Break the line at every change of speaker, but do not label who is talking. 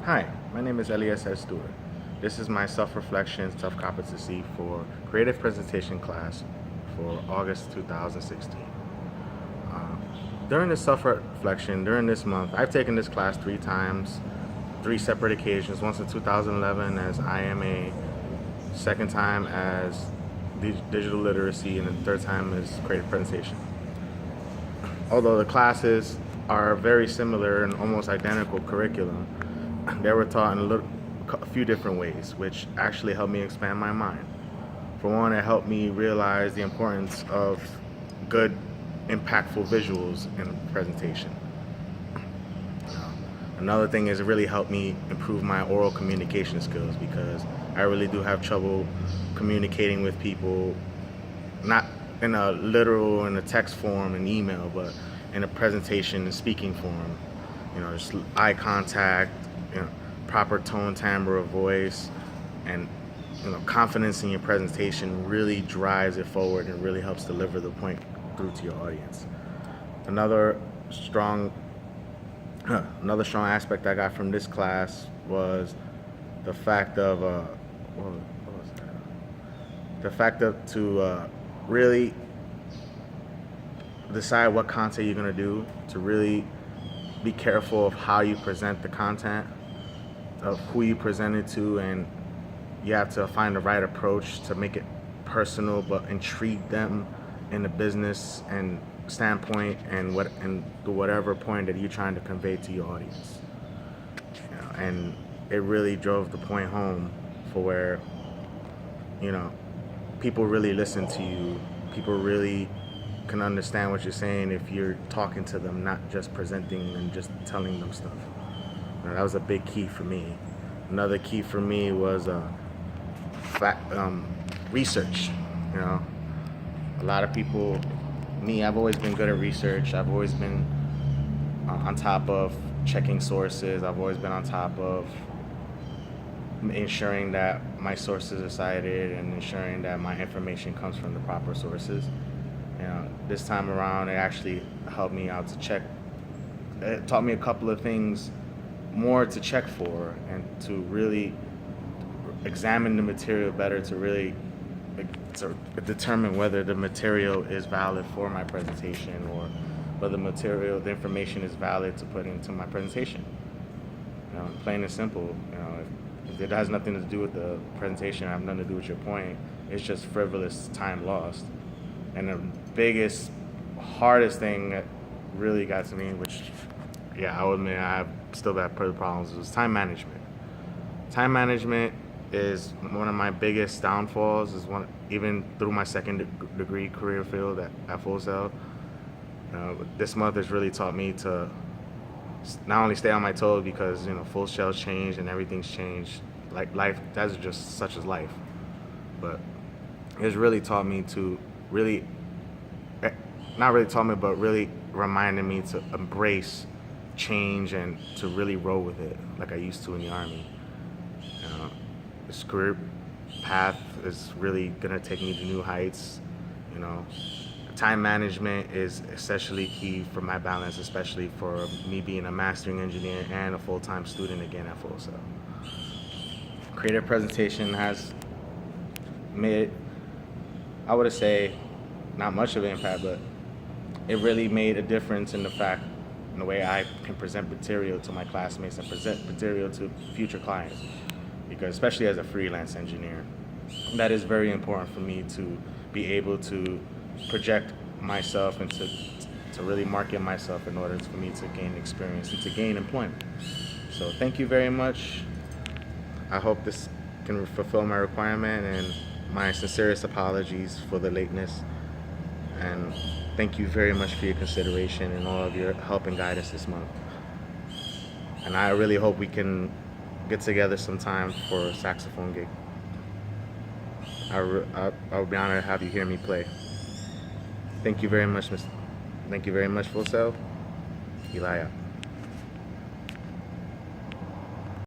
Hi, my name is Elias S. Stewart. This is my self-reflection, self-competency for creative presentation class for August 2016. During this self-reflection, during this month, I've taken this class 3 times, 3 separate occasions, once in 2011 as IMA, second time as digital literacy, and the third time as creative presentation. Although the classes are very similar and almost identical curriculum, they were taught in a few different ways, which actually helped me expand my mind. For one, it helped me realize the importance of good, impactful visuals in a presentation. Another thing is it really helped me improve my oral communication skills, because I really do have trouble communicating with people, not in a literal, in a text form, an email, but in a presentation and speaking form. Just eye contact, proper tone, timbre of voice, and confidence in your presentation really drives it forward and really helps deliver the point through to your audience. Another strong aspect I got from this class was the fact of to really decide what content you're going to do, to really be careful of how you present the content, of who you present it to, and you have to find the right approach to make it personal but intrigue them in the business and standpoint and whatever point that you're trying to convey to your audience. And it really drove the point home for where people really listen to you. People really can understand what you're saying if you're talking to them, not just presenting and just telling them stuff. That was a big key for me. Another key for me was research. A lot of people, I've always been good at research. I've always been on top of checking sources. I've always been on top of ensuring that my sources are cited and ensuring that my information comes from the proper sources. This time around, it actually helped me out to check. It taught me a couple of things more to check for, and to really examine the material better, to really determine whether the material is valid for my presentation, or whether the information is valid to put into my presentation. Plain and simple. If it has nothing to do with the presentation, have nothing to do with your point, it's just frivolous time lost. And the biggest, hardest thing that really got to me, which, I'll admit I have still got problems, was time management. Time management is one of my biggest downfalls, even through my second degree career field at Full Sail. This month has really taught me to not only stay on my toes, because Full Sail's changed and everything's changed. Like life, that's just such as life. But it's really taught me to really, not really taught me, but really reminded me to embrace change and to really roll with it like I used to in the Army. This career path is really gonna take me to new heights. Time management is essentially key for my balance, especially for me being a mastering engineer and a full-time student again at Full Sail. Creative presentation has made, I would say, not much of an impact, but it really made a difference in the way I can present material to my classmates and present material to future clients. Because especially as a freelance engineer, that is very important for me to be able to project myself and to really market myself in order for me to gain experience and to gain employment. So thank you very much. I hope this can fulfill my requirement, and my sincerest apologies for the lateness. And thank you very much for your consideration and all of your help and guidance this month. And I really hope we can get together sometime for a saxophone gig. I would be honored to have you hear me play. Thank you very much, Full Sail. Eli out.